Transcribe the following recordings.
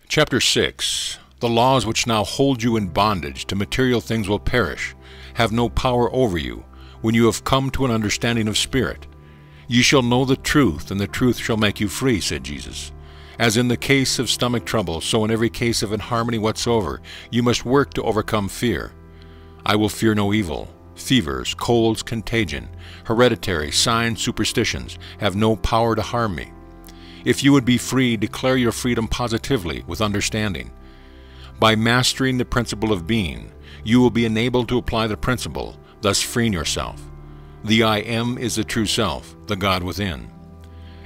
Chapter 6. The laws which now hold you in bondage to material things will perish, have no power over you, when you have come to an understanding of spirit. Ye shall know the truth, and the truth shall make you free, said Jesus. As in the case of stomach trouble, so in every case of inharmony whatsoever, you must work to overcome fear. I will fear no evil. Fevers, colds, contagion, hereditary, signs, superstitions have no power to harm me. If you would be free, declare your freedom positively with understanding. By mastering the principle of being, you will be enabled to apply the principle, thus freeing yourself. The I am is the true self, the God within.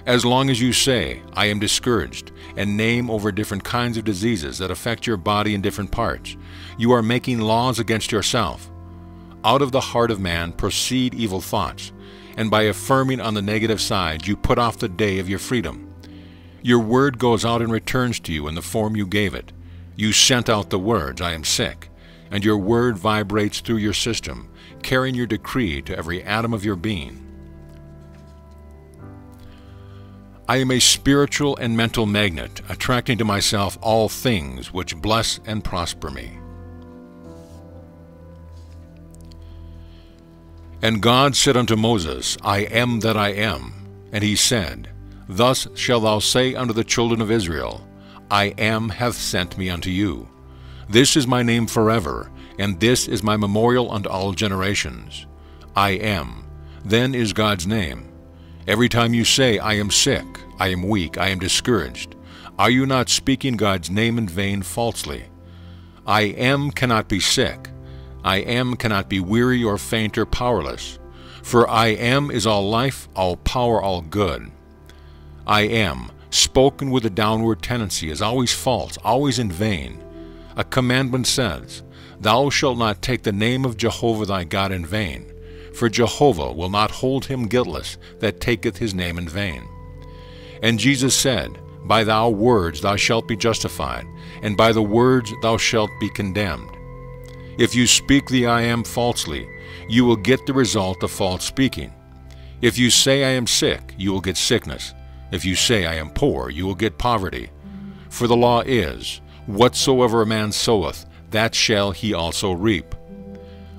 As long as you say, I am discouraged, and name over different kinds of diseases that affect your body in different parts, you are making laws against yourself. Out of the heart of man proceed evil thoughts, and by affirming on the negative side, you put off the day of your freedom. Your word goes out and returns to you in the form you gave it. You sent out the words, I am sick, and your word vibrates through your system, carrying your decree to every atom of your being. I am a spiritual and mental magnet, attracting to myself all things which bless and prosper me. And God said unto Moses, I am that I am. And he said, Thus shalt thou say unto the children of Israel, I am hath sent me unto you. This is my name forever, and this is my memorial unto all generations. I am, then is God's name. Every time you say, I am sick, I am weak, I am discouraged, are you not speaking God's name in vain falsely? I am cannot be sick. I am cannot be weary or faint or powerless. For I am is all life, all power, all good. I am, spoken with a downward tendency, is always false, always in vain. A commandment says, Thou shalt not take the name of Jehovah thy God in vain, for Jehovah will not hold him guiltless that taketh his name in vain. And Jesus said, By thy words thou shalt be justified, and by the words thou shalt be condemned. If you speak the I am falsely, you will get the result of false speaking. If you say I am sick, you will get sickness. If you say I am poor, you will get poverty. For the law is, Whatsoever a man soweth, that shall he also reap.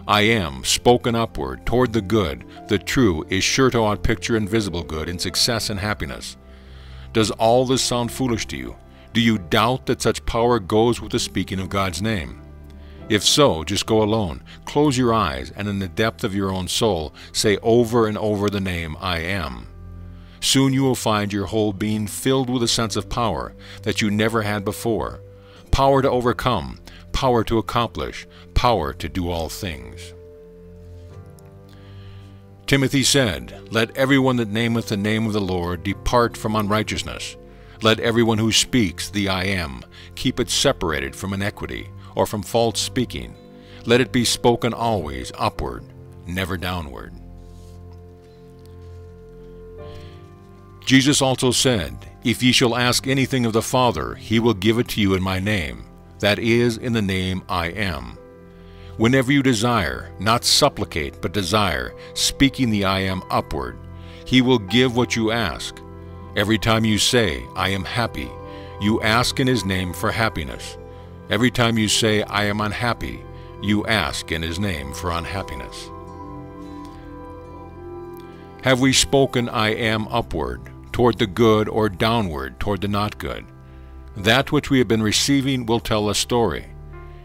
I am, spoken upward, toward the good, the true, is sure to outpicture invisible good in success and happiness. Does all this sound foolish to you? Do you doubt that such power goes with the speaking of God's name? If so, just go alone, close your eyes, and in the depth of your own soul, say over and over the name I am. Soon you will find your whole being filled with a sense of power that you never had before. Power to overcome, power to accomplish, power to do all things. Timothy said, Let everyone that nameth the name of the Lord depart from unrighteousness. Let everyone who speaks the I am keep it separated from iniquity, or from false speaking. Let it be spoken always upward, never downward. Jesus also said, If ye shall ask anything of the Father, he will give it to you in my name, that is, in the name I am. Whenever you desire, not supplicate, but desire, speaking the I am upward, he will give what you ask. Every time you say, I am happy, you ask in his name for happiness. Every time you say, I am unhappy, you ask in his name for unhappiness. Have we spoken I am upward, toward the good, or downward, toward the not good? That which we have been receiving will tell a story.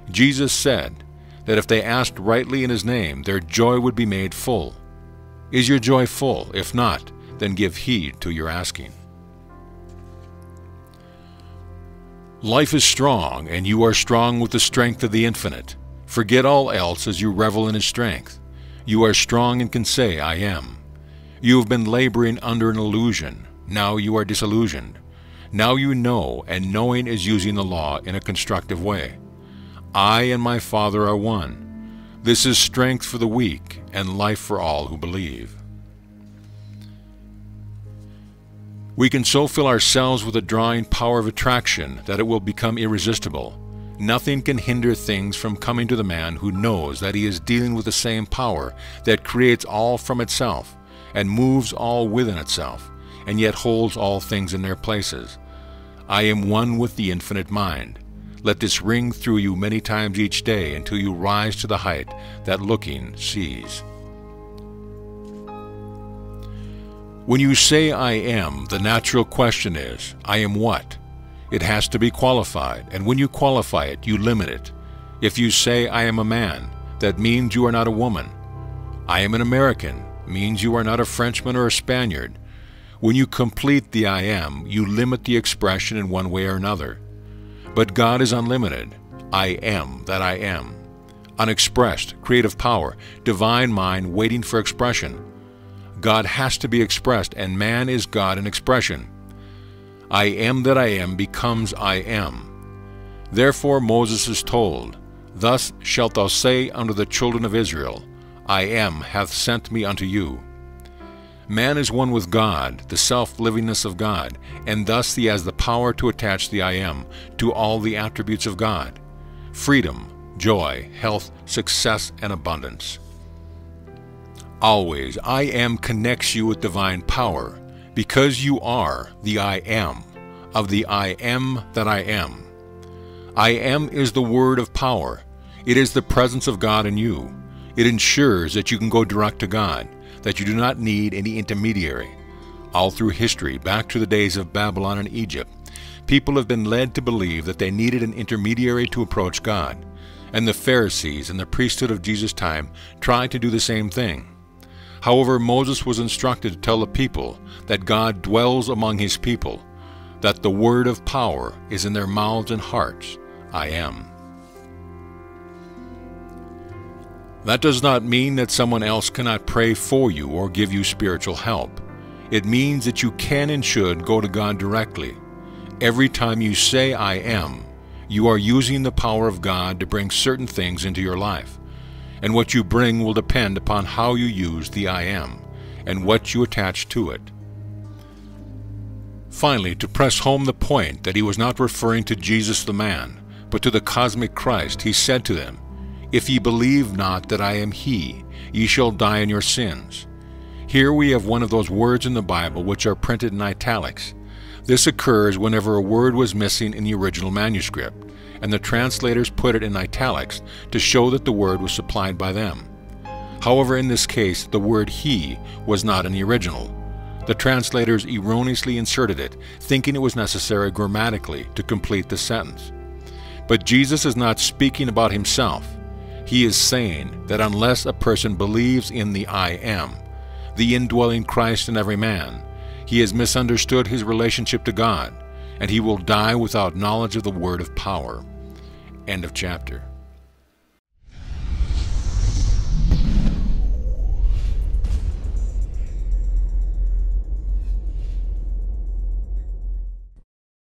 Jesus said that if they asked rightly in his name, their joy would be made full. Is your joy full? If not, then give heed to your asking. Life is strong, and you are strong with the strength of the infinite. Forget all else as you revel in his strength. You are strong and can say, I am. You have been laboring under an illusion. Now you are disillusioned. Now you know, and knowing is using the law in a constructive way. I and my Father are one. This is strength for the weak, and life for all who believe. We can so fill ourselves with the drawing power of attraction that it will become irresistible. Nothing can hinder things from coming to the man who knows that he is dealing with the same power that creates all from itself, and moves all within itself, and yet holds all things in their places. I am one with the infinite mind. Let this ring through you many times each day until you rise to the height that looking sees. When you say I am, the natural question is, I am what? It has to be qualified, and when you qualify it, you limit it. If you say I am a man, that means you are not a woman. I am an American means you are not a Frenchman or a Spaniard. When you complete the I am, you limit the expression in one way or another. But God is unlimited. I am that I am. Unexpressed, creative power, divine mind waiting for expression. God has to be expressed, and man is God in expression. I am that I am becomes I am. Therefore Moses is told, Thus shalt thou say unto the children of Israel, I am hath sent me unto you. Man is one with God, the self-livingness of God, and thus he has the power to attach the I am to all the attributes of God: freedom, joy, health, success, and abundance. Always, I am connects you with divine power, because you are the I am, of the I am that I am. I am is the word of power. It is the presence of God in you. It ensures that you can go direct to God, that you do not need any intermediary. All through history, back to the days of Babylon and Egypt, people have been led to believe that they needed an intermediary to approach God, and the Pharisees and the priesthood of Jesus' time tried to do the same thing. However, Moses was instructed to tell the people that God dwells among his people, that the word of power is in their mouths and hearts. I am. That does not mean that someone else cannot pray for you or give you spiritual help. It means that you can and should go to God directly. Every time you say I am, you are using the power of God to bring certain things into your life. And what you bring will depend upon how you use the I am and what you attach to it. Finally, to press home the point that he was not referring to Jesus the man, but to the cosmic Christ, he said to them, If ye believe not that I am he, ye shall die in your sins. Here we have one of those words in the Bible which are printed in italics. This occurs whenever a word was missing in the original manuscript, and the translators put it in italics to show that the word was supplied by them. However, in this case, the word he was not in the original. The translators erroneously inserted it, thinking it was necessary grammatically to complete the sentence. But Jesus is not speaking about himself. He is saying that unless a person believes in the I am, the indwelling Christ in every man, he has misunderstood his relationship to God, and he will die without knowledge of the word of power. End of chapter.